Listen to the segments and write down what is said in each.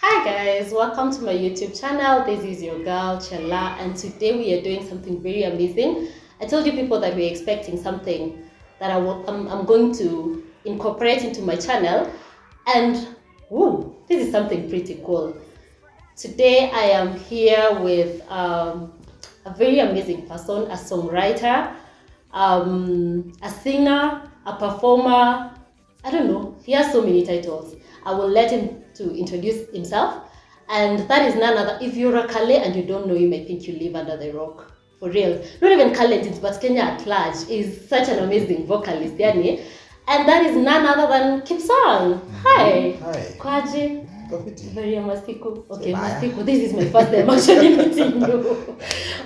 Hi guys, welcome to my YouTube channel. This is your girl Chelaa, and today we are doing something very amazing. I told you people that we're expecting something that I'm going to incorporate into my channel, and woo, this is something pretty cool. Today I am here with a very amazing person, a songwriter, a singer, a performer. I don't know. He has so many titles. I will let him to introduce himself. And that is none other. If you're a Kale and you don't know him, I think you live under the rock. For real. Not even Kalenjin, but Kenya at large is such an amazing vocalist, yani. And that is none other than KIPSANG. Hi. Hi. Kwaji. Profiti. Very Masiku. Okay, Bye. Masiku. This is my first time actually meeting you.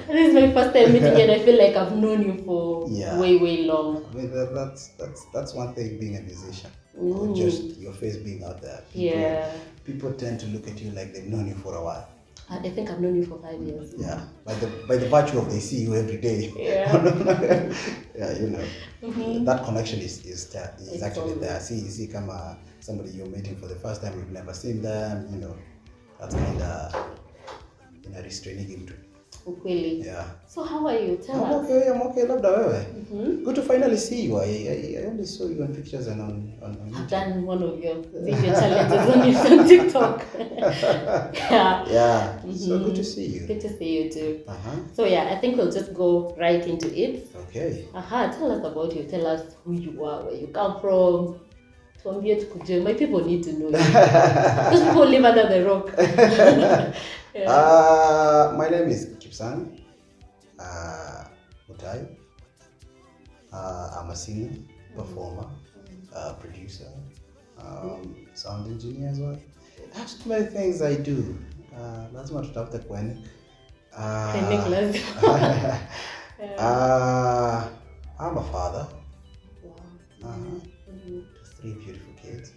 This is my first time meeting you, and I feel like I've known you for way long. I mean, that's one thing being a musician. Or just your face being out there. People tend to look at you like they've known you for a while. I think I've known you for 5 years. Yeah, by the virtue of they see you every day. Yeah. Yeah, you know, that connection is actually there. See, come somebody you're meeting for the first time, you've never seen them. You know, that's kind of restraining him to. Really? Yeah. So how are you? Tell us. I'm okay. Labda wewe. Good to finally see you. I only saw you on pictures and on YouTube. I've done one of your video challenges on TikTok. Yeah. Yeah. So good to see you. Good to see you too. So yeah, I think we'll just go right into it. Okay. Tell us about you. Tell us who you are, where you come from. My people need to know you. Those people live under the rock. My name is KIPSANG Mutai. I'm a singer, performer, producer, sound engineer as well. I have so many things I do. Lazima tutafute kwenye. I'm a father. Wow. To 3 beautiful kids.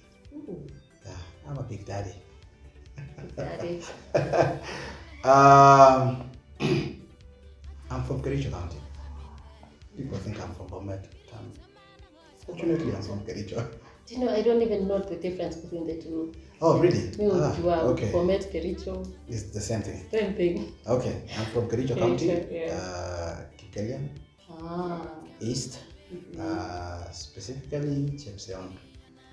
Yeah, I'm a big daddy. Daddy. I'm from Kericho County. People think I'm from Bomet. Fortunately, I'm from Kericho. Do you know, I don't even know the difference between the two. Oh, really? Okay. Bomet, Kericho. It's the same thing. Same thing. Okay, I'm from Kericho County. Yeah. Kipkelian. East. Specifically, KIPSANG.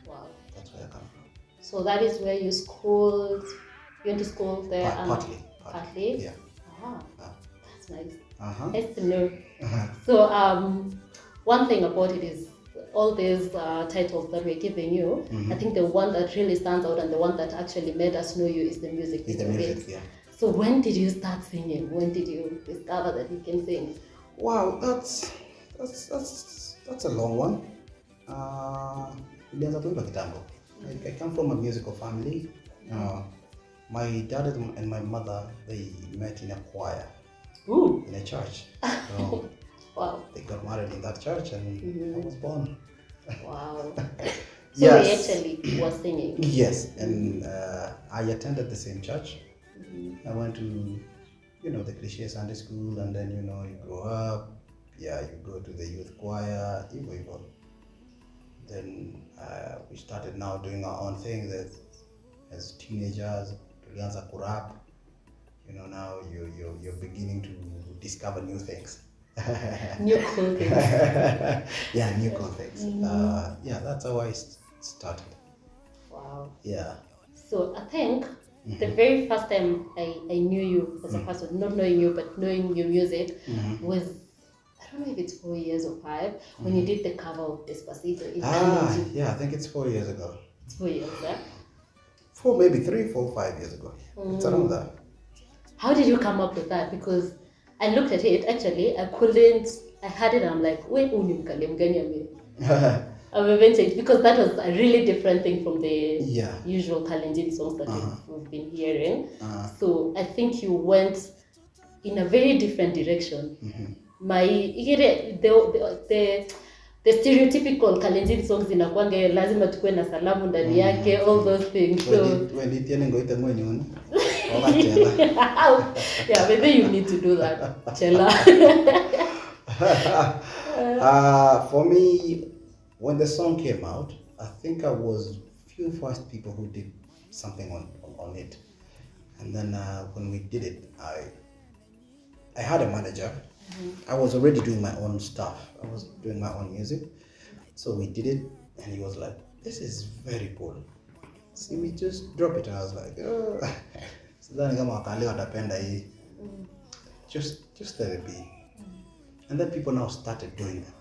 Wow. That's where I come from. So that is where you schooled. You went to school there? Partly. Yeah. That's nice. Nice to know. So one thing about it is all these titles that we're giving you. I think the one that really stands out and the one that actually made us know you is the music. Yeah. So when did you start singing? When did you discover that you can sing? Wow, that's a long one. I come from a musical family. My dad and my mother, they met in a choir. Ooh. In a church. So wow. They got married in that church and I was born. Wow. So yes. He actually was singing? Yes, and I attended the same church. I went to, the cliche Sunday school, and then, you grow up. Yeah, you go to the youth choir, Igbo. Then we started now doing our own thing as teenagers. Tulianza kurap. Now you're beginning to discover new things. New cool things. Yeah, new cool things. Yeah, that's how I started. Wow. Yeah. So I think the very first time I knew you as a person, not knowing you but knowing your music, was, I don't know if it's 4 years or 5, when you did the cover of Despacito in Kalenjin. Yeah, I think it's 4 years ago. It's 4 years, yeah? 4, maybe 3, 4, 5 years ago. It's around that. How did you come up with that? Because I looked at it, actually, I had it and I'm like, wait, because that was a really different thing from the usual Kalenjin songs that we've been hearing. So I think you went in a very different direction. The stereotypical Kalenjin songs inakuanga lazima tukue na salamu ndani yake, all those things. So yeah, maybe you need to do that, Chelaa. For me, when the song came out, I think I was few first people who did something on it. And then when we did it, I had a manager. I was already doing my own stuff. I was doing my own music. So we did it, and he was like, "This is very cool. See, we just drop it." And I was like, "Oh." So then kama wakale watapenda hii. Just let it be. And then people now started doing them.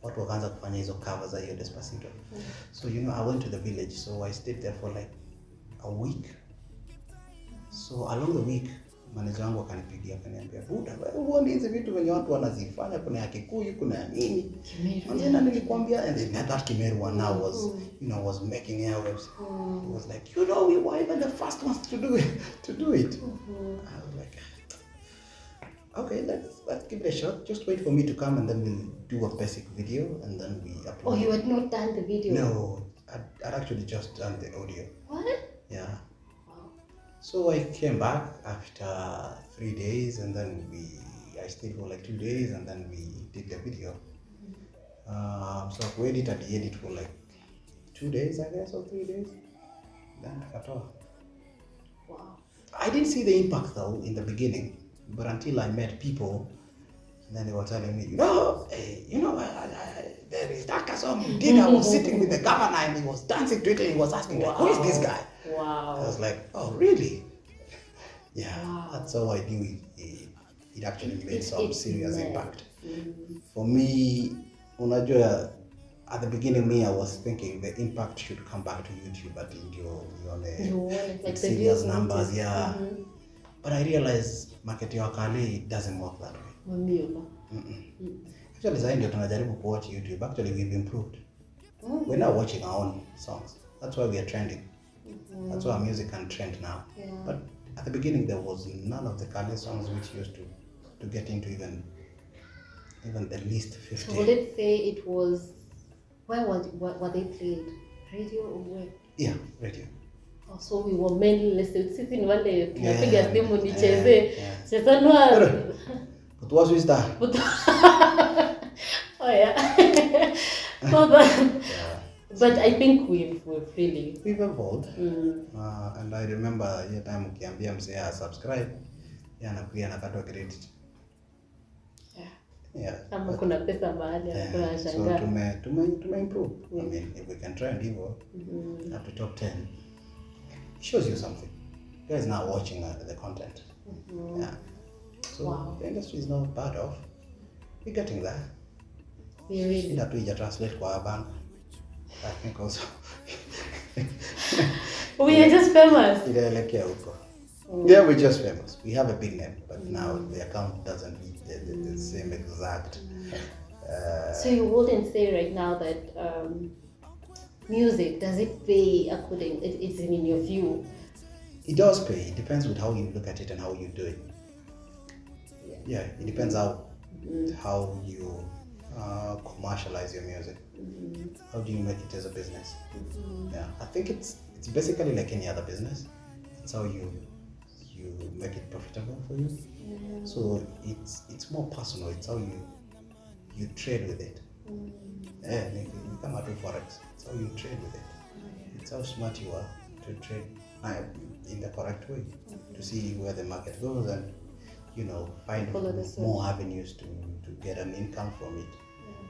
Watu wakaanza kufanya hizo covers za hiyo Despacito. So I went to the village, so I stayed there for like a week. So along the week, manager wangu akanipigia akaniambia, "Buda, wewe hizi vitu venye watu wanazifanya, kuna ya Kikuyu, kuna ya nini?" And then nilikwambia, and that Kimeru one now was making airwaves. It was like, we were even the first ones to do it. I was like, okay, let's give it a shot. Just wait for me to come, and then we'll do a basic video, and then we upload. Oh, you had not done the video? No, I'd actually just done the audio. What? Yeah. Wow. So I came back after 3 days, and then I stayed for like 2 days, and then we did the video. So we edited it for like 2 days, I guess, or 3 days. Then Wow. I didn't see the impact though in the beginning. But until I met people, and then they were telling me, there is that song you did. I was sitting with the governor and he was dancing to it and he was asking, like, who is this guy? Wow. I was like, oh, really? Yeah, wow. That's how I knew it actually made some serious impact. For me, unajua, at the beginning, I was thinking the impact should come back to YouTube, but like serious numbers, yeah. But I realized market ya Kale, it doesn't work that way. Actually, sasa ndio tunajaribu ku watch YouTube. Actually, we've improved. We're now watching our own songs. That's why we are trending. That's why our music can trend now. Yeah. But at the beginning, there was none of the Kale songs which used to get into even the least 50. So let's say it was, where were they played? Radio or where? Yeah, radio. So we were mainly listening. Sisi ni wale tunapiga simu nicheze. Chesanwa. But what was that? Oh yeah. But I think we've evolved. And I remember hiyo time ukiambia msee subscribe, anakuja nakatwa credit. Yeah. Kama kuna pesa mahali anakuwa So tume improve. I mean, if we can trend hivyo up to top 10. Shows you something. You guys now watching the content. Yeah. So the industry is not bad off. We're getting there. We really. That we just translate kwa bank. I think also. We are just famous. Yeah, we're just famous. We have a big name, but now the account doesn't meet the same exact. So you wouldn't say right now that music, does it pay according, it's in your view? It does pay. It depends with how you look at it and how you do it. Yeah, it depends how you commercialize your music. How do you make it as a business? Yeah, I think it's basically like any other business. It's how you make it profitable for you. So it's more personal. It's how you trade with it. Yeah, you come out of forex. It's how you trade with it. It's how smart you are to trade in the correct way to see where the market goes and find more avenues to get an income from it.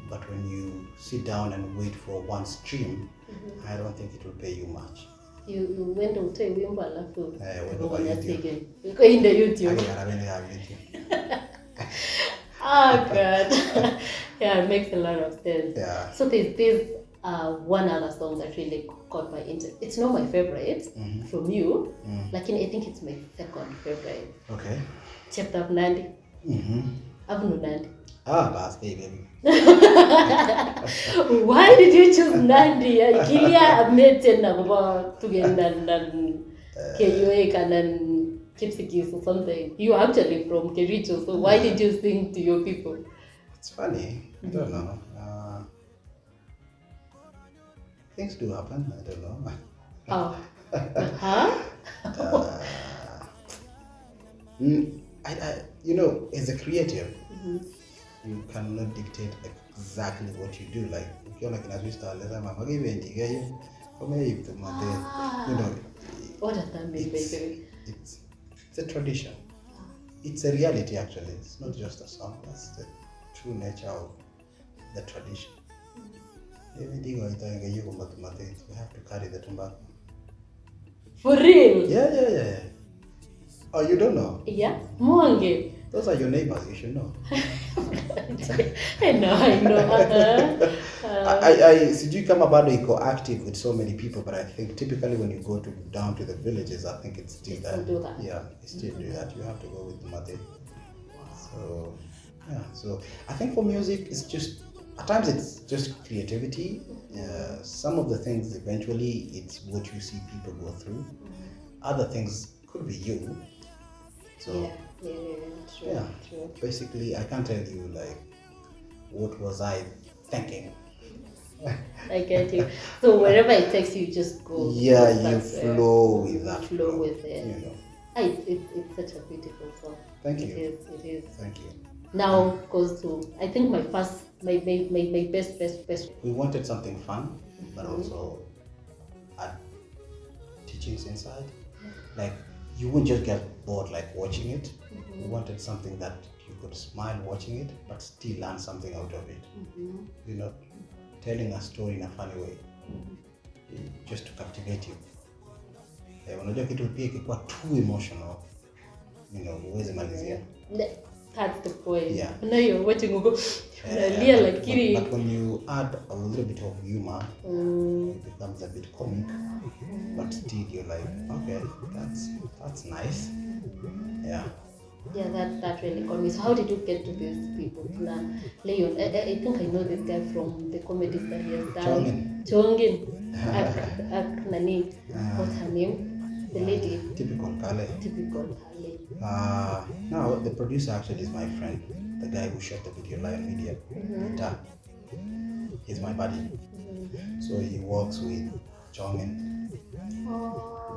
But when you sit down and wait for one stream, I don't think it will pay you much. You went to say wimbo alafu YouTube. In the YouTube. Oh god. Yeah, it makes a lot of sense. Yeah. So there's one other song that really caught my interest. It's not my favorite from you. Like I think it's my second favorite. Okay. Chapter of Nandi. Avunu Nandi. That's baby. Why did you choose Nandi? Kilia amete na baba tugenda nan KUA kanan KIPSANG or something. You are actually from Kericho, so why did you sing to your people? It's funny. I don't know. Things do happen. I don't know. Oh. As a creative, you cannot dictate exactly what you do. Like, What does that mean, by the way? It's a tradition. It's a reality, actually. It's not just a song. That's the true nature of the tradition. Everything we have to carry the tobacco. For real? Yeah. Oh, you don't know? Yeah, Mwange. Those are your neighbors. You should know. I know. Sijui kama bado iko active with so many people, but I think typically when you go down to the villages, I think it's still that. Yeah, it's still do that. You have to go with the mate. So yeah, so I think for music, it's just at times it's just creativity. Some of the things eventually it's what you see people go through. Other things could be you. So true. Basically, I can't tell you like what was I thinking. I get you. So wherever it takes you, just go. Yeah, you flow with that. Flow with it. You know. It's such a beautiful song. Thank you. It is. Thank you. Now goes to, I think my best. We wanted something fun, but also add teachings inside. Like you wouldn't just get bored like watching it. We wanted something that you could smile watching it, but still learn something out of it. You know, telling a story in a funny way, just to captivate you. Unajua kitu pia ikikuwa too emotional, you know, huwezi malizia. That's the point. Yeah. Now you're watching but when you add a little bit of humor, it becomes a bit comic. But still you're like, okay, that's nice. Yeah. Yeah, that really got me. So how did you get to these people? Leon, I think I know this guy from the comedies that he has done. Chongin. Nani. What's her name? The lady. Typical Kale. Now the producer actually is my friend, the guy who shot the video, Lion Media. He's my buddy. So he works with Chongin.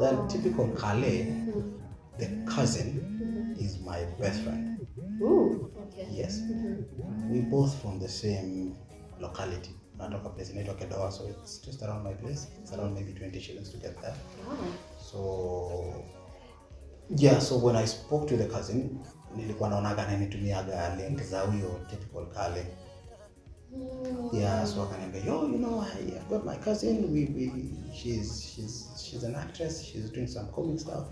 Then typical Kale, the cousin, is my best friend. Ooh, okay. Yes. We both from the same locality. Natoka place inaitwa Kedoa, so it's just around my place. It's around maybe 20 shillings to get there. Wow. So yeah, so when I spoke to the cousin, nilikuwa naonaga ananitumiaga link za huyo typical Kale. Yeah, so akaniambia, you know, I've got my cousin. She's an actress. She's doing some comic stuff,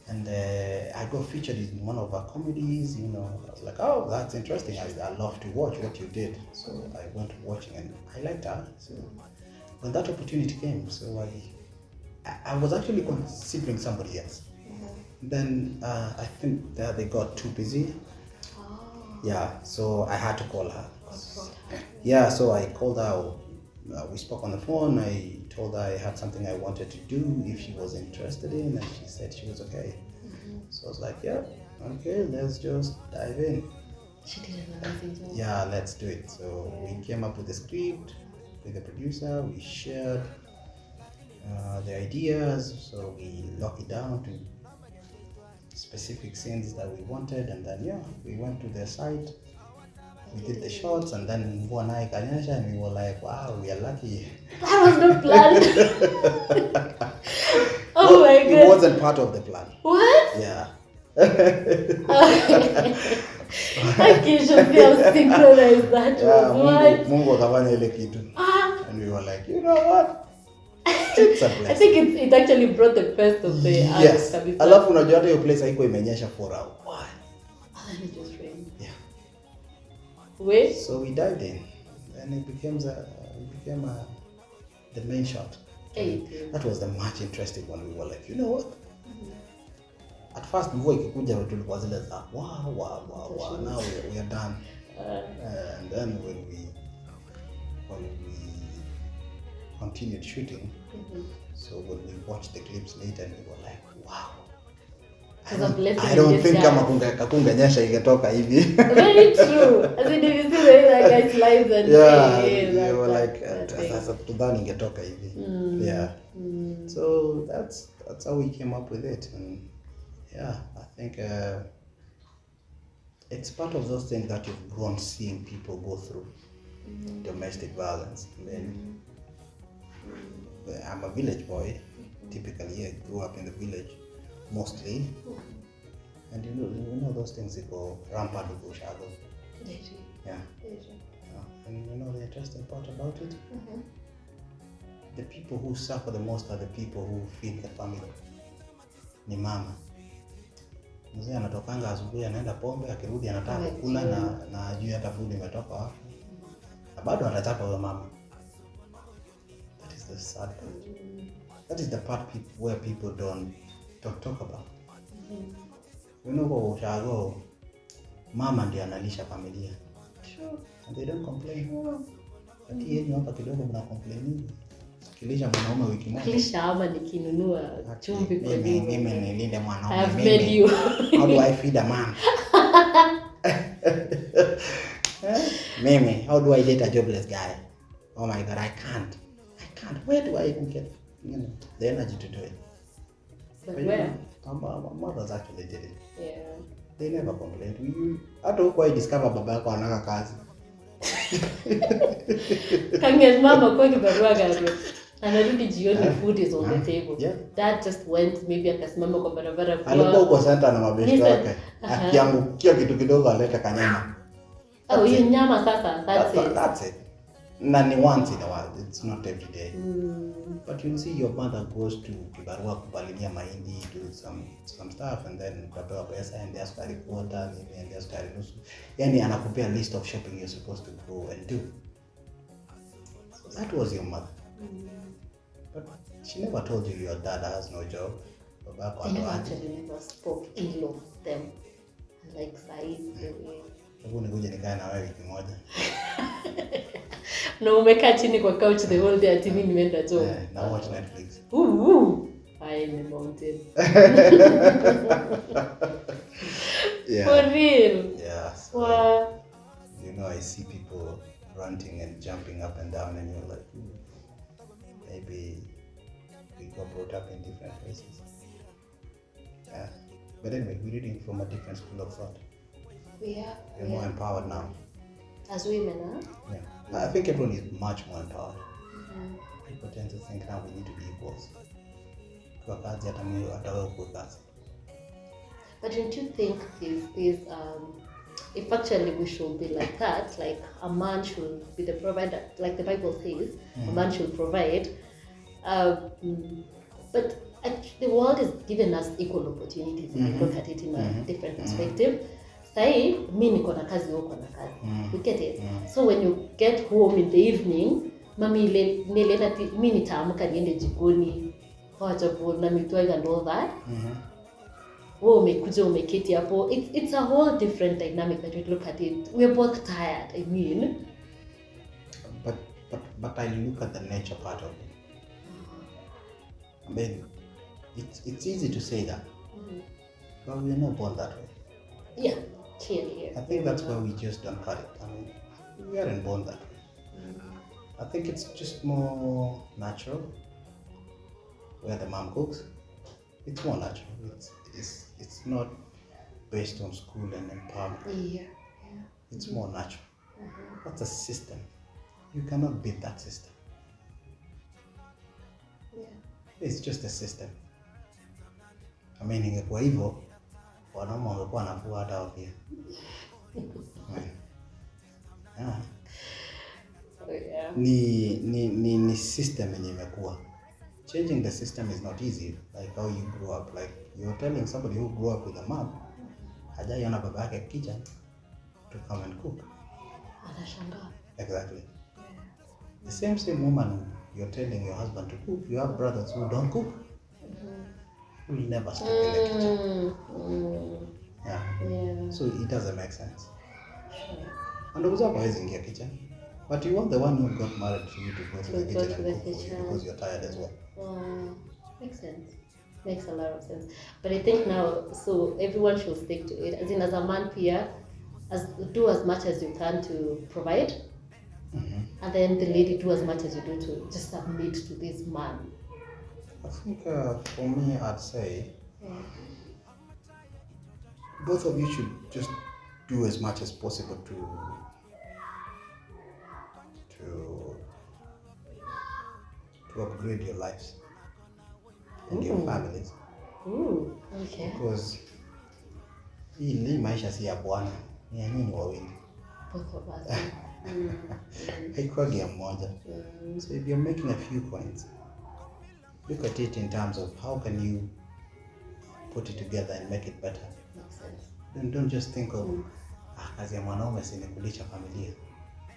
and I got featured in one of her comedies. You know, I was like, oh, that's interesting. I love to watch what you did. So I went watching, and I liked her. So when that opportunity came, so I was actually considering somebody else. Then I think that they got too busy. Yeah, so I had to call her. Yeah, so I called her. We spoke on the phone. I told her I had something I wanted to do if she was interested in, and she said she was okay. So I was like, yeah, okay, let's just dive in. She did an amazing job. Yeah, let's do it. So we came up with the script with the producer. We shared the ideas, so we locked it down to specific scenes that we wanted, and then yeah, we went to the site, we did the shots, and then mvua naye ikanyesha, and we were like, wow, we are lucky. That was not planned. Oh my god. It wasn't part of the plan. What? Yeah. Okay, should be how synchronized that Yeah, was. Mungu akafanya ile kitu. And we were like, you know what? It's a blessing. I think it actually brought the best of the yes. Alafu unajua hata hiyo place haiko imenyesha for a while. And it just rained. Yeah. Wait. So we dived in, and it became the main shot. That was the much interesting one. We were like, you know what? At first, mvua ikikuja tulikuwa zile za wow. Now we are done. And then when we continued shooting, so when we watched the clips later, we were like, wow. I don't think kama kakungenyesha ingetoka hivi. Very true. As in, if you see the way that guy slides and they were like, sasa tudhani ingetoka hivi. Yeah. So that's how we came up with it, and yeah, I think it's part of those things that you've grown seeing people go through. Domestic violence. I mean, I'm a village boy, Typically, I grew up in the village, mostly. And you know those things that go rampant with Ushago. Yeah. And you know the interesting part about it? The people who suffer the most are the people who feed the family. Ni mama. Mzee anatokanga asubuhi anaenda pombe, akirudi anataka kula na ajui hata food imetoka wapi. Na bado anataka huyo mama. That is the sad part. That is the part where people don't talk about. You know kwa Ushago, mama ndiye analisha familia. True. And they don't complain. Ati yeye hapa kidogo mna complain. Kilisha mwanaume wiki moja. Kilisha ama nikinunua chumvi kwa nyumba. Mimi nilinde mwanaume. I've made you. How do I feed a man? Mimi, how do I date a jobless guy? Oh my God, I can't. Where do I even get the energy to do it? But where? My mothers actually did it. Yeah. They never complained. Hata huko I discover baba yako anaka kazi. Kanges mama kwa kibarua gani? Anarudi jioni, food is on the table. Yeah. Dad just went, maybe akasimama kwa barabara kwa. Alikuwa huko center na mabeshte wake. Akiangukia kitu kidogo aleta kanyama. Oh, hiyo nyama sasa, that's it. Na ni once in a while, it's not every day. But you'll see your mother goes to kibarua kupalilia mahindi, do some stuff, and then kapewa pesa and there's sukari quarter, maybe and there's sukari nusu. Yani anakupea list of shopping you're supposed to go and do. So that was your mother. But she never told you your dad has no job. They never spoke ill of them. Like Said. Hebu nikuje nikae na wewe wiki moja. Na umekaa chini kwa couch the whole day ati mimi nimeenda job. Na watch Netflix. I am a mountain. Yeah. For real. Yeah. So, you know, I see people ranting and jumping up and down and you're like, maybe we got brought up in different places. Yeah. But anyway, we're reading from a different school of thought. We're more empowered now. As women, huh? Yeah. I think everyone is much more empowered. People tend to think now we need to be equals. Kwa kazi hata mimi hata wewe uko kazi. But don't you think is if actually we should be like that, like a man should be the provider, like the Bible says, a man should provide. But the world is giving us equal opportunities if you look at it in a different perspective. Say, mimi niko na kazi, wewe uko na kazi. You get it? So when you get home in the evening, mami nileta mimi nitaamka niende jikoni, wacha na mitwai and all that. Wewe umekuja umeketi hapo. It's a whole different dynamic that you look at it. We're both tired, I mean. But I look at the nature part of it. I mean, it's easy to say that. But we're not born that way. Yeah, clearly. I think that's why we just don't cut it. I mean, we aren't born that way. I think it's just more natural. Where the mom cooks, it's more natural. It's not based on school and empowerment. Yeah. It's more natural. That's a system. You cannot beat that system. Yeah. It's just a system. I mean, ingekuwa hivyo, wanaume wangekuwa nafua hata wao pia. Ni system yenye imekuwa. Changing the system is not easy, like how you grew up. Like you're telling somebody who grew up with a mom, hajaiona baba yake kitchen to come and cook. Anashangaa. Exactly. The same woman you're telling your husband to cook, you have brothers who don't cook. Who will never step in the kitchen. Yeah. So it doesn't make sense. Sure. And ndugu zako hawezi ingia kitchen. But you want the one who got married to you to go to the kitchen and cook for you because you're tired as well. Makes sense. Makes a lot of sense. But I think now, so everyone should stick to it. As in, as a man, Pia, do as much as you can to provide. And then the lady do as much as you do to just submit to this man. I think for me, I'd say both of you should just do as much as possible to upgrade your lives. and your families. Okay. Because hii maisha si ya bwana, ni ya nyinyi wawili. Both of us. Haikuwagi ya mmoja. So if you're making a few points, look at it in terms of how can you put it together and make it better. Makes sense. Don't just think of kazi ya mwanaume si ni kulisha familia.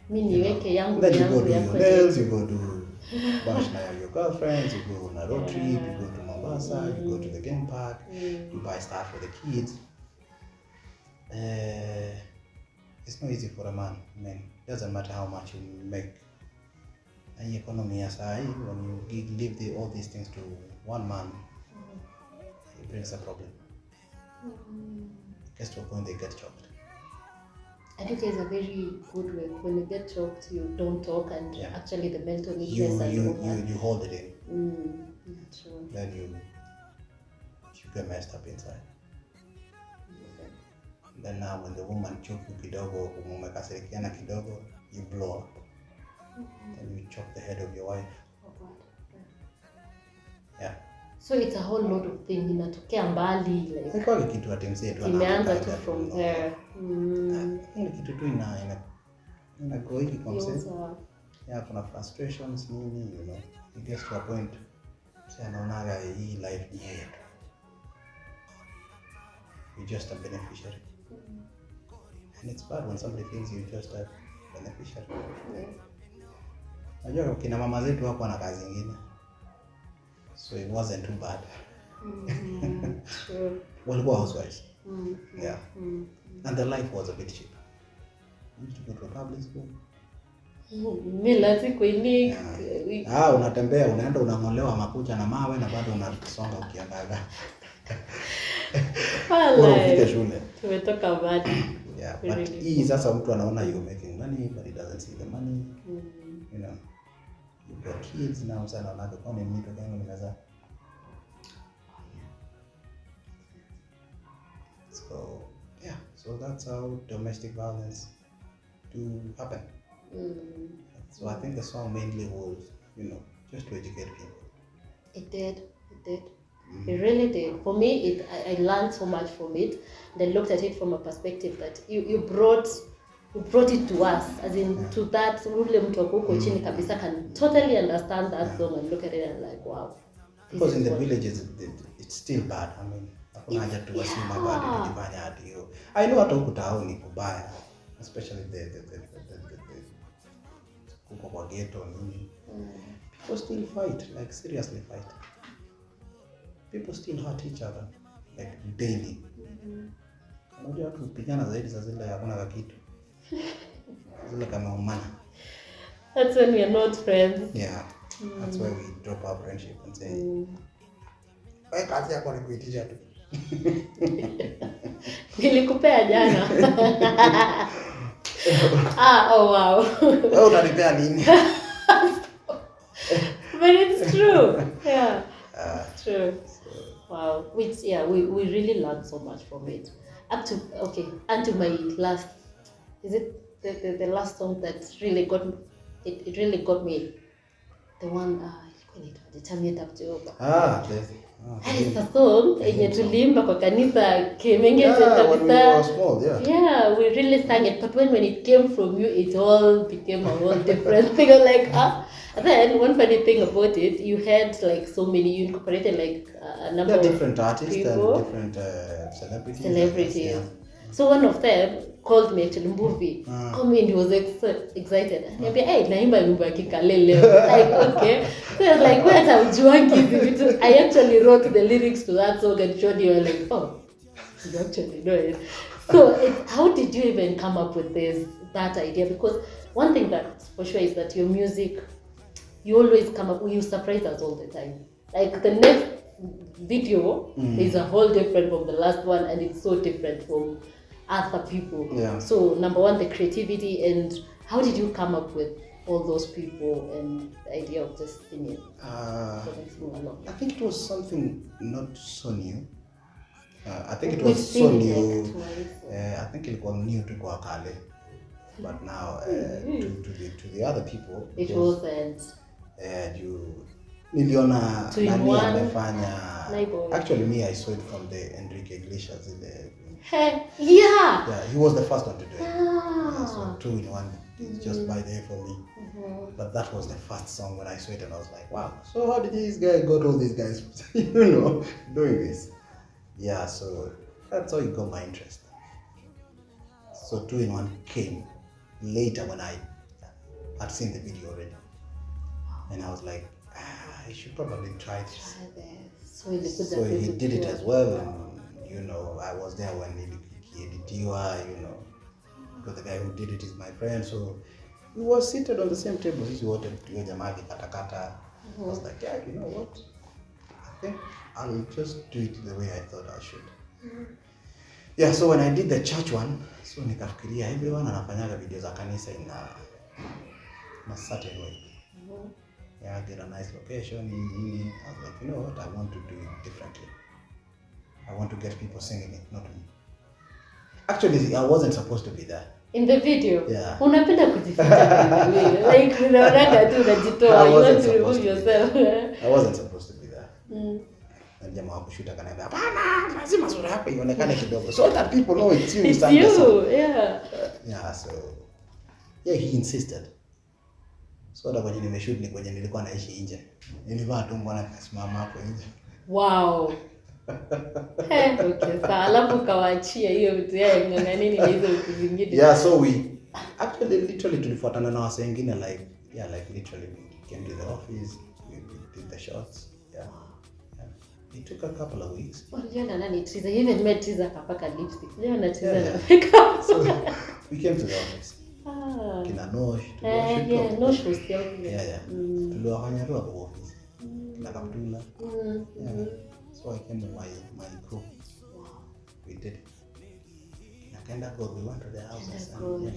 Mimi niweke yangu Then you yangu go do ya your nails, you go to bash na your girlfriends, you go on a road trip, you go to Mombasa, you go to the game park, you buy stuff for the kids. It's not easy for a man. I mean, it doesn't matter how much you make. And the economy aside, when you leave all these things to one man, it brings a problem. It gets to a point they get choked. I think it's a very good way. When you get choked, you don't talk, and actually the mental illness you hold it in. True. Then you get messed up inside. Then now when the woman choke you kidogo, umekasirikiana kidogo, you blow up. Then you chop the head of your wife. Oh God. Yeah. So it's a whole lot of things inatokea mbali like. Kwa kitu atemsee tu Imeanza tu from there. Ile kitu tu ina go hiki concept. Yeah, kuna frustrations nini, you know. It gets to a point anaonaga hii life ni yeye tu. You're just a beneficiary. And it's bad when somebody thinks you're just a beneficiary. Najua kina mama zetu wako na kazi nyingine. So it wasn't too bad. Sure. Walikuwa housewives. Yeah. And the life was a bit cheap. You used to go to a public school. Mila siku ini. Unatembea, unaenda unang'olewa makucha na mawe na bado unasonga ukiangaga. Ufike shule. Tumetoka mbali. Yeah, but hii sasa mtu anaona you're making money but he doesn't see the money. You know. You've got kids now, sana unaga kwa ni mtu kama unaweza. So that's how domestic violence do happen. So I think the song mainly was, just to educate people. It did. It really did. For me, I learned so much from it. And I looked at it from a perspective that you brought it to us, as in to that ule mtu huko chini kabisa can totally understand that song and look at it and like, wow. Because in the villages, it's still bad. I mean, hakuna haja tu wasema bado tujifanya hadi hiyo. I know hata huko town ni kubaya, especially the huko kwa ghetto nini. People still fight, like seriously fight. People still hurt each other, like daily. Unajua watu kupigana zaidi saa zile hakuna kitu. Zile kama umana. That's when we are not friends. Yeah. That's why we drop our friendship and say, wewe kazi yako ni kuitisha tu. Nilikupea jana. Oh wow. Wewe utanipea lini? But it's true. Yeah. It's true. Wow. Which we really learned so much from it. Until my last, is it the last song that really got me? It really got me. The one Turn It Up Jehovah. It's a song yenye tuliimba kwa kanisa Kemengete kabisa. Yeah, we really sang it, but when it came from you, it all became a whole different thing. Like, And then one funny thing about it, you had like so many, you incorporated like a number of different artists people, and different celebrities. Yeah. So one of them called me actually Mbuvi. Come in, he was excited. He'd be, hey, naimba wimbo ya Kikalele. Like, okay. So I was like, wait, I'm Juanki. I actually wrote the lyrics to that song and showed you. Like, oh, you actually know it. So how did you even come up with that idea? Because one thing that for sure is that your music, you always come up, you surprise us all the time. Like the next video is a whole different from the last one, and it's so different from other people. Yeah. So number one, the creativity, and how did you come up with all those people and the idea of just singing? I think it was something not so new. I think it was so new. I think it was new to Kwakale, but now to the other people it wasn't. niliona Two in nani one. amefanya. Naibo. Actually me I saw it from the Enrique Iglesias in the Yeah. yeah, he was the first one to do it. Ah. Yeah, so 2 in 1 is just by there for me. But that was the first song when I saw it and I was like, wow, so how did these guys got all these guys doing this? Yeah, so that's how it got my interest. So 2 in 1 came later when I had seen the video already. And I was like, I should probably try this. So he did it as well, and I was there when he editiwa, because the guy who did it is my friend, so we were seated on the same table. Sisi wote tukiwa jamaa kikatakata. I was like, yeah, you know what? I think I'll just do it the way I thought I should. Yeah, so when I did the church one, so nikafikiria everyone anafanyaga video za kanisa in a certain way. Yeah, get a nice location. I was like, you know what? I want to do it differently. I want to get people singing it, not me. Actually, I wasn't supposed to be there. In the video? Yeah. Unapenda kujificha like unaonaga tu unajitoa. You want to remove yourself. I wasn't supposed to be there. Na jamaa wa kushuta kanaambia, "Hapana, lazima sura yako ionekane kidogo so that people know it's you." It's you, yeah. Yeah, so yeah, he insisted. So hata kwenye nimeshoot ni kwenye nilikuwa naishi nje. Nilivaa tu mbona nikasimama hapo nje. Wow. Okay, sawa. Alafu kawaachia hiyo vitu yake ng'ang'anini na hizo vitu zingine. Yeah, so we actually literally tulifuatana na wase wengine like literally we came to the office, we did the shots. Yeah. It took a couple of weeks. Unajua nani Triza even met Triza kapaka lipstick. Unajua na Triza na makeup. So we came to the office. Kina Nosh, Nosh was there. Yeah. Tuliwafanya tu hapo office. Kina Kaptula. Yeah. So I came with my group. Wow. We did it. Kenda go, we went to the houses and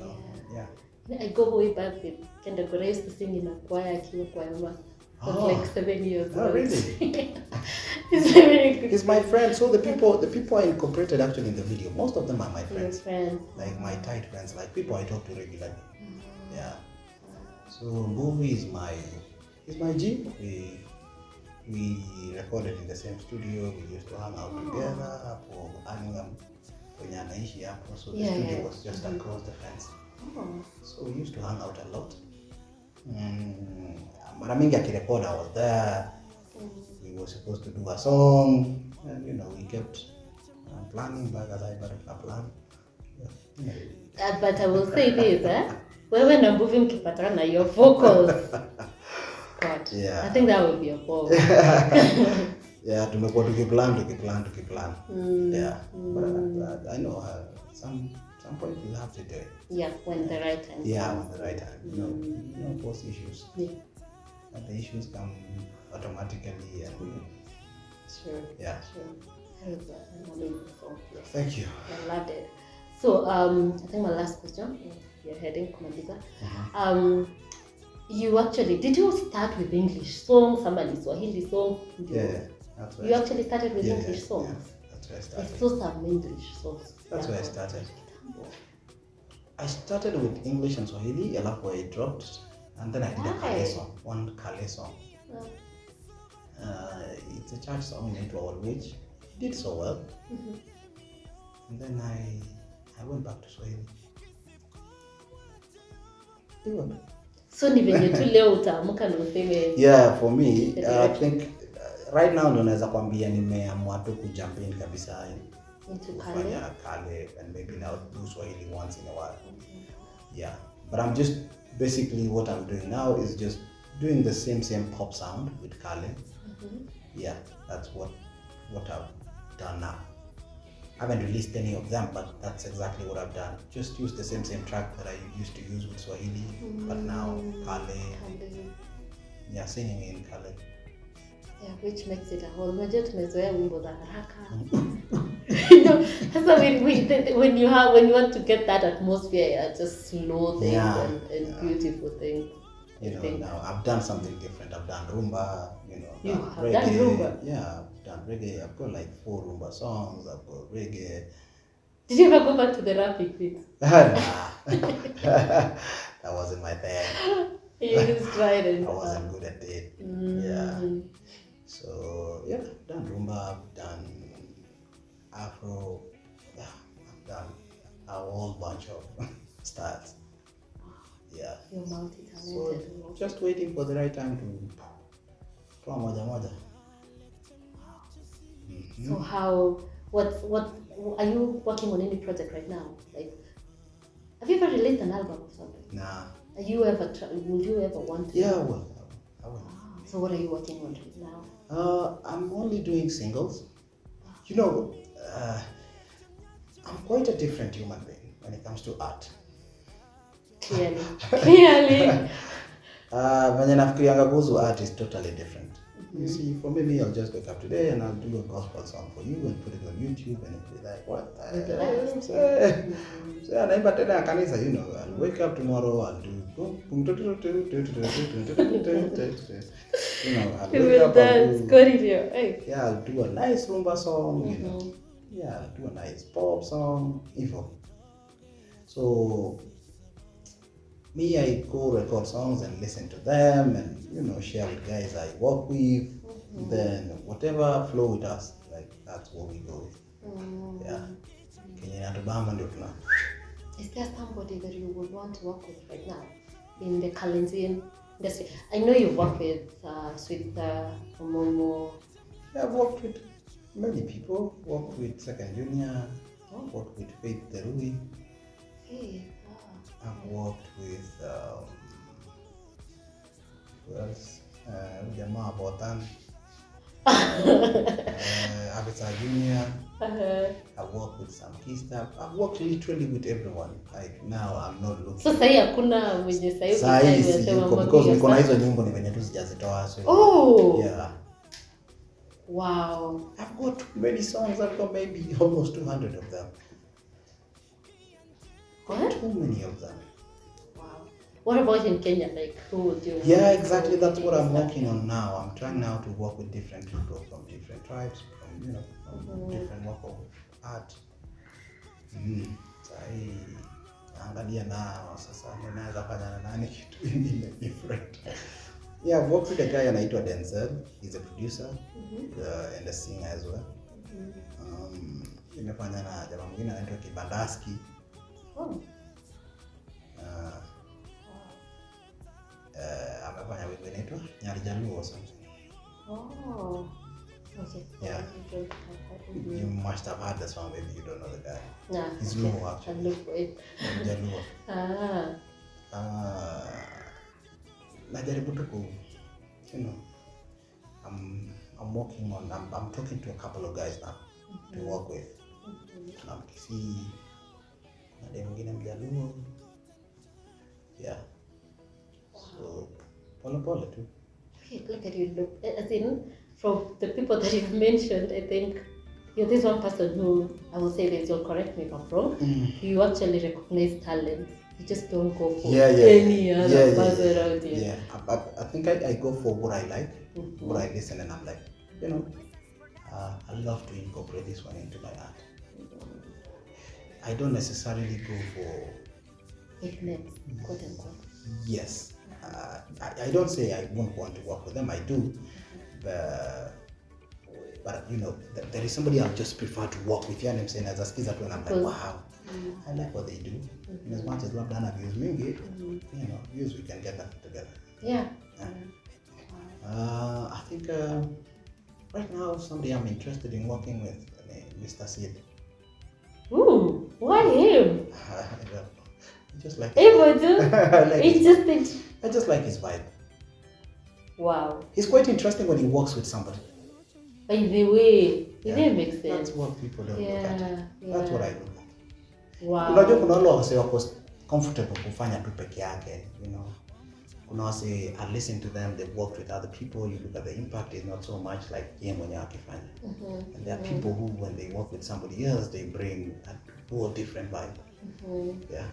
yeah. I go way back with Kenda Go. I used to sing in a choir akiwa kwa yama. Like 7 years old. Oh, really? He's very good. He's my friend. So the people I incorporated actually in the video, most of them are my friends. Your friends. Like my tight friends, like people I talk to regularly. Yeah. So Movie is my G. We recorded in the same studio. We used to hang out together hapo Birmingham kwenye anaishi hapo. So the studio was just across the fence. So we used to hang out a lot. Mara mingi akirecord I was there. We were supposed to do a song and we kept planning back as I better plan. Yeah. But I will say this, wewe na Mbuvi mkipatana na your vocals. God. Yeah. I think that would be a ball. Yeah, tumekuwa tukiplan. Yeah. But I know some point we'll have to do it. Yeah, when the right time. Yeah, when the right time. No post issues. Yeah. And the issues come automatically and Sure. Yeah. Sure. That was an amazing song. Thank you. I loved it. So I think my last question, you're heading kumaliza. Did you start with English songs, somebody Swahili songs? Yeah, that's why you actually started with English songs? Yeah, that's where I started. I saw some English songs. That's where I started. I started with English and Swahili, alafu I dropped, and then I did one Kale song. It's a church song named Old Witch. It did so well. And then I went back to Swahili. So ni venye tu leo utaamka na useme. Yeah, for me, I think right now ndo naweza kwambia nimeamua tu kujump in kabisa into Kale and maybe now do Swahili once in a while. Yeah, but I'm just basically what I'm doing now is just doing the same pop sound with Kale. Yeah, that's what I've done now. I haven't released any of them, but that's exactly what I've done. Just use the same track that I used to use with Swahili, but now Kale. Yeah, singing in Kale. Yeah, which makes it a whole. Unajua tumezoea wimbo za haraka. So when you want to get that atmosphere, just slow things and beautiful things. Now I've done something different. I've done rumba, You have reggae. done rumba? Yeah, I've done reggae. I've got like 4 rumba songs. I've got reggae. Did you ever go back to the rapping bit? Nah. That wasn't my thing. You just tried it. I wasn't good at it. Yeah. So yeah, I've done rumba, I've done afro, yeah, I've done a whole bunch of styles. Yeah. You're multi-talented. So just waiting for the right time to toa moja moja. So what are you working on any project right now? Like, have you ever released an album or something? Nah. Are you ever would you ever want to? Yeah, well, I will. So what are you working on right now? I'm only doing singles. You know, I'm quite a different human being when it comes to art. Clearly. When nafikirianga kuhusu art is totally different. You see, for me, I'll just wake up today and I'll do a gospel song for you and put it on YouTube and it'll be like, what? So naimba tena kanisa, you know, I'll wake up tomorrow, I'll do, you know, I'll wake up, I'll do a nice rumba song, you know, yeah, I'll do a nice pop song, So me, I go record songs and listen to them and, you know, share with guys I work with. Then whatever flow with us, like that's what we go with. Yeah. Is there somebody that you would want to work with right now in the kalenjin industry? I know you've worked with Sweetha, Momo. Yeah, I've worked with many people. Worked with Second Junior. Worked with Faith Terui. I've worked with who else? Jamaa Botan. Abisa Junior. I've worked with some key staff. I've worked literally with everyone. Like now I'm not looking. So sahi hakuna mwenye sahi because niko na hizo nyimbo ni venye tu sijazitoa so. Oh. Yeah. Wow. I've got many songs. I've got maybe almost 200 of them. What? Too many of them. What about in Kenya? Like, who would you? Yeah, exactly. That's what I'm working on now. I'm trying now to work with different people from different tribes, from, you know, from different walk of art. Angalia now, sasa ninaweza fanya na nani kitu ingine different. Yeah, I've worked with a guy anaitwa Denzel. He's a producer and a singer as well. Nimefanya na jamaa mwingine anaitwa Kibandaski. Amefanya wimbo inaitwa Nyari Jaluo or something. Oh. Okay. Yeah. You must have heard the song, maybe you don't know the guy. Nah. He's Luo actually. I'll look for it. Jaluo. Najaribu tu ku, you know, I'm working on, I'm talking to a couple of guys now to work with. Na Mkisii, na dem mwingine Mjaluo. Yeah. So, pole too. Okay, look at you. Look, as in, from the people that you've mentioned, I think you're this one person who, I will say this, you'll correct me if I'm wrong, you actually recognize talent. You just don't go for any other buzz around you. Yeah, I think I go for what I like, what I listen, and I'm like, you know, I love to incorporate this one into my art. I don't necessarily go for big names, quote unquote. Yes. I don't say I won't want to work with them, I do, but you know, there is somebody I'll just prefer to work with. You know what I'm saying? As a skiza to, and I'm like, wow, I like what they do. And as much as love done views, maybe, you know, views we can get that together. Yeah. I think right now somebody I'm interested in working with, Mr. Sid. Ooh, why him? I don't know. Just like I just like his vibe. Wow. He's quite interesting when he works with somebody. By the way, it makes sense. That's what people don't look at. That's what I look at. Wow. Unajua kuna wale wase wako comfortable kufanya tu peke yake, you know. Kuna wase I listen to them, they've worked with other people, you look at the impact is not so much like yeye mwenye akifanya. And there are people who when they work with somebody else, they bring a whole different vibe. Yeah.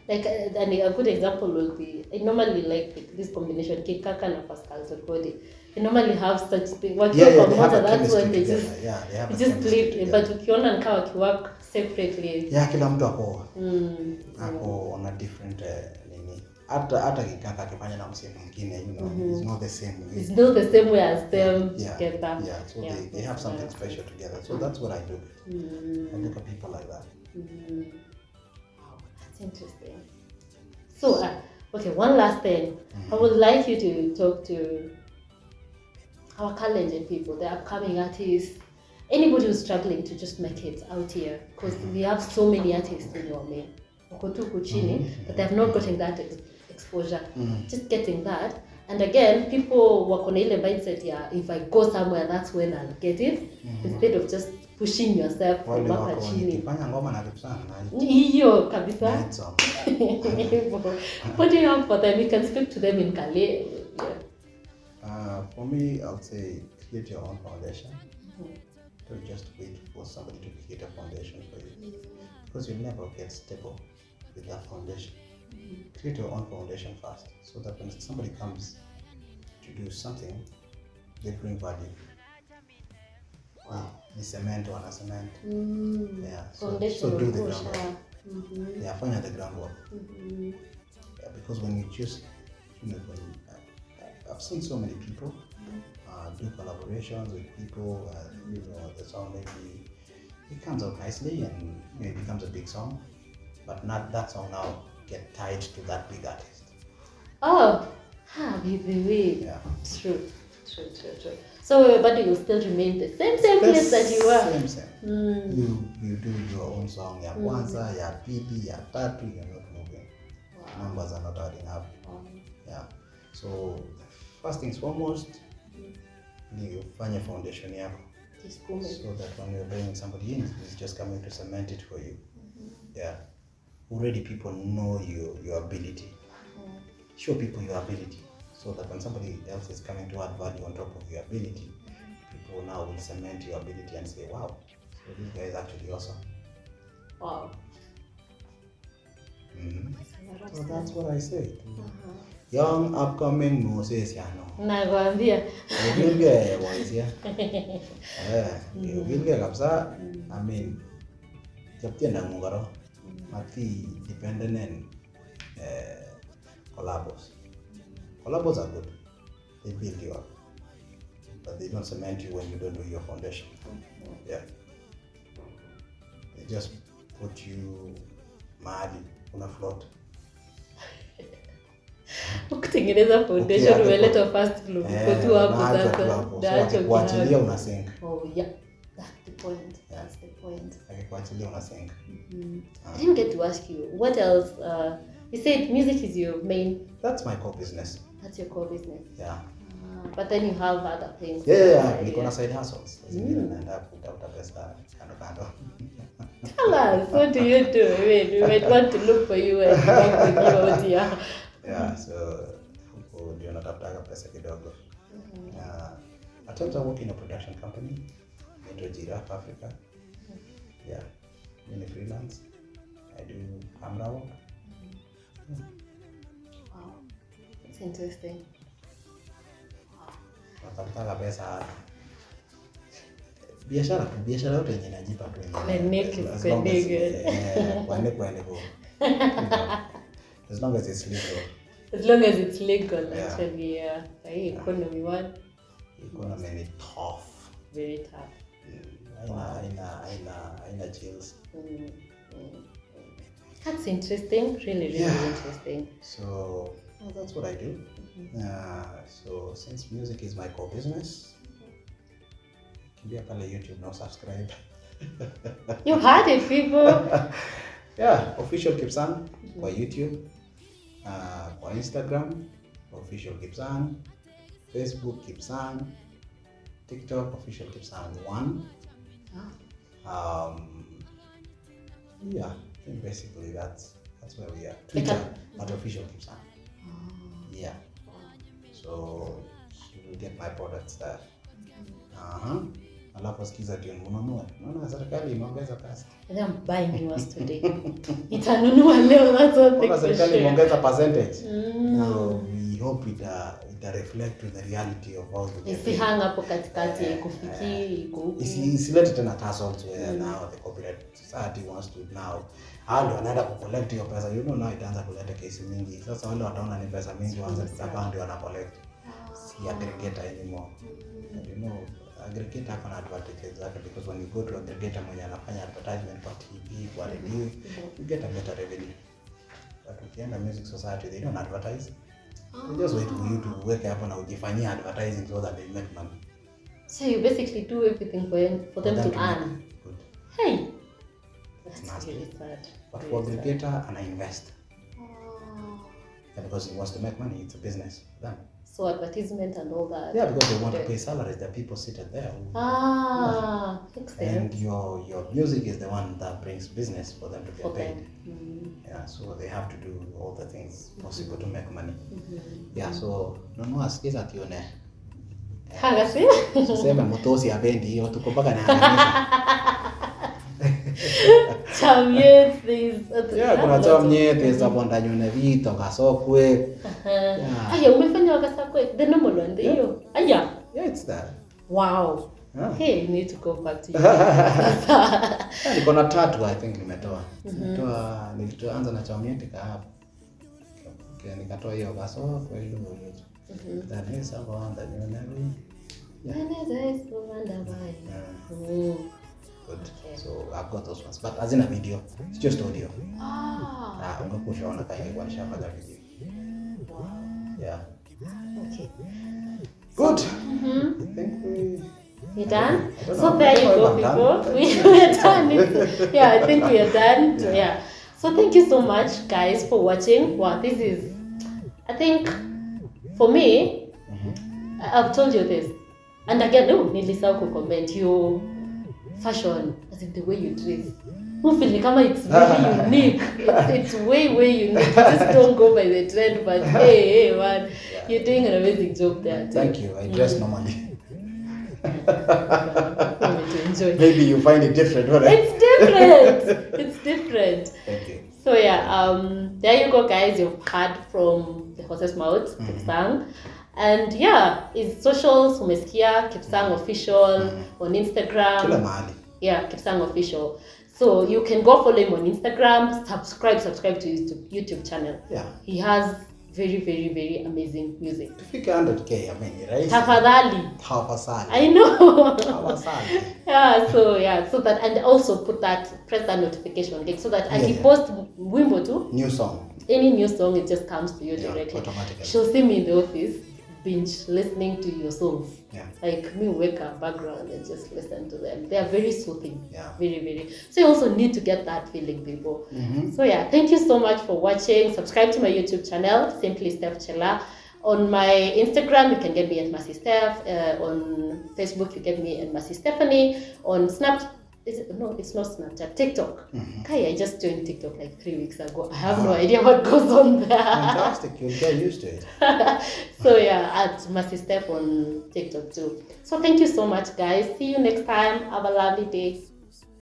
Like and a good example will be, I normally like this combination, Kikaka and Pascal Tokodi. They normally have such thing. That's when they just click. But ukiona nkaa wakiwork separately. Yeah, kila mtu ako on a different hata kikaka kifanya na msee mwingine, you know, it's not the same way. It's not the same way as them together. Yeah, so they have something special together. So that's what I do. I look at people like that. Wow, that's interesting. So, okay, one last thing. I would like you to talk to our kalenjin people, the upcoming artists, anybody who's struggling to just make it out here, because we have so many artists in your main. But they have not gotten that exposure. Just getting that. And again, people work on ile mindset, if I go somewhere, that's when I'll get it, instead of just pushing yourself from hapa chini. Hiyo kabisa. What do you have for them? You can speak to them in Kale. For me, I would say create your own foundation. Don't just wait for somebody to create a foundation for you, because you'll never get stable with that foundation. Create your own foundation first, so that when somebody comes to do something, they bring value. The cement or a cement. Yeah. So do the groundwork. Yeah, find the groundwork. Yeah, because when you just, you know, I've seen so many people do collaborations with people, and you know, the song maybe it comes out nicely and it becomes a big song, but not that song now get tied to that big artist. Yeah. True. So, but you still remain the same place that you were. Same. You do your own song. Ya kwanza, ya pili, ya tatu. You're not moving. Numbers are not adding up. Yeah. So, first things foremost, you find your foundation yako. So that when you're bringing somebody in, it's just coming to cement it for you. Yeah. Already people know your ability. Show people your ability, so that when somebody else is coming to add value on top of your ability, people now will cement your ability and say, wow, so this guy is actually awesome. Wow. So that's what I say. Young upcoming Moses Yano. Nakwambia. Uvilge waisia. Uvilge kabisa. I mean, japtienda mungaro. Mati dependent collabos. Collabos are good. They build you up, but they don't cement you when you don't do your foundation. Yeah. They just put you mahali una float. Ukitengeneza foundation umeleta first glue. Uko tu hapo sasa. Kuachilia una sink. Oh yeah. That's the point. That's the point. Kuachilia una sink. I didn't get to ask you what else. You said music is your main. That's my core business. That's your core business. Yeah. But then you have other things. Yeah. Niko na side hustles. Naenda kutafuta pesa kando. Tell us, what do you do? We might want to look for you and work with you out here. Yeah, so huko ndio natafuta pesa kidogo. At times I work in a production company in Giraffe Africa. Yeah, I'm a freelance. I do camera work. Wow, that's interesting. Natafuta pesa. Biashara yote yenye najipa tu as long as it's legal. As long as it's legal, actually, yeah. Economy one. Economy tough. Very tough. Aina chills. That's interesting. Really interesting. So that's what I do. So since music is my core business, kimbia pale YouTube now, subscribe. You heard it, people. Yeah, official KIPSANG kwa YouTube, kwa Instagram official KIPSANG, Facebook KIPSANG, TikTok official KIPSANG 1. Yeah, I think basically that's where we are. Twitter at official KIPSANG. Yeah. So you will get my products there. Alafu sikiza tune ununue. Unaona serikali imeongeza pesa. I'm buying yours today. Itanunua leo, that's all. Serikali imeongeza percentage. Now we hope it ita reflect to the reality of how you get Isi hang hapo katikati kufikiri iko huku. Isilete tena tussles where now the copyright society wants to now hao wanaenda kucollect hiyo pesa, you know, now itaanza kuleta kesi mingi. Sasa wale wataona ni pesa mingi waanze kutaka ndio wana collect, si aggregator anymore. You know, aggregator hapa na advantages zake, because when you go to aggregator mwenye anafanya advertisement kwa TV, kwa radio, you get a better revenue. But ukienda music society, they don't advertise. They just wait for you to wake up and ujifanyia advertising so that they make money. So you basically do everything for them to earn. Good. Hey, That's really sad. But for aggregator, and I invest. Yeah, because he wants to make money, it's a business. Then. So advertisement and all that. Yeah, because they want to pay salaries. The people seated there. Makes sense. And your music is the one that brings business for them to get paid. Yeah, so they have to do all the things possible to make money. Yeah, so no asikiza tione. Hangasi? Sema motosi abendi hiyo tuko mpaka na anamisa. Chamyet these. Yeah, kuna chamyet is bonda nyone vito kasokwe. Aya, umefanya wakasakwe the normal one hiyo. Aya. Yeah, it's that. Wow. Hey, you need to go back to you. Niko na tatu I think nimetoa. Nilitoanza na chamyet ka nikatoa hiyo kasokwe hiyo. That is about the new name. Yeah. Good. Okay. So I've got those ones, but as in a video, it's just audio. I'm gonna push on a kind of one shot other video. Wow. Yeah. Okay. Good. I think we're done. So there you go, people. We're done. Yeah, I think we are done. Yeah. So thank you so much, guys, for watching. Wow, this is, I think, for me, I've told you this, and again, nilisahau ku comment your fashion, as in the way you dress. It's very unique. It's way unique. Just don't go by the trend, but hey man, you're doing an amazing job there too. Thank you. I dress normally. To enjoy. Maybe you find it different, right? It's different. It's different. Thank you. So yeah, there you go, guys. You've heard from the horse's mouth, KIPSANG. And yeah, his socials, umesikia, KIPSANG official on Instagram. Kila mahali. Yeah, KIPSANG official. So you can go follow him on Instagram, subscribe to his YouTube channel. Yeah. He has very amazing music. Tufika 100k, I mean, right? Tafadhali. I know. Tafadhali. Yeah, so that, and also press that notification like, so that as he posts wimbo too, new song, any new song, it just comes to you directly. Automatically. She'll see me in the office binge listening to your songs. Yeah. Like me wake up background and just listen to them. They are very soothing. Yeah. Very. So you also need to get that feeling, people. So yeah, thank you so much for watching. Subscribe to my YouTube channel, Simplystephchelaa. On my Instagram, you can get me at MassySteph. On Facebook, you get me at Massy Stephanie. On Snapchat, no, it's not Snapchat, TikTok. I just joined TikTok like 3 weeks ago. I have no idea what goes on there. Fantastic, you'll get used to it. So yeah, at Massy Steph on TikTok too. So thank you so much, guys. See you next time. Have a lovely day.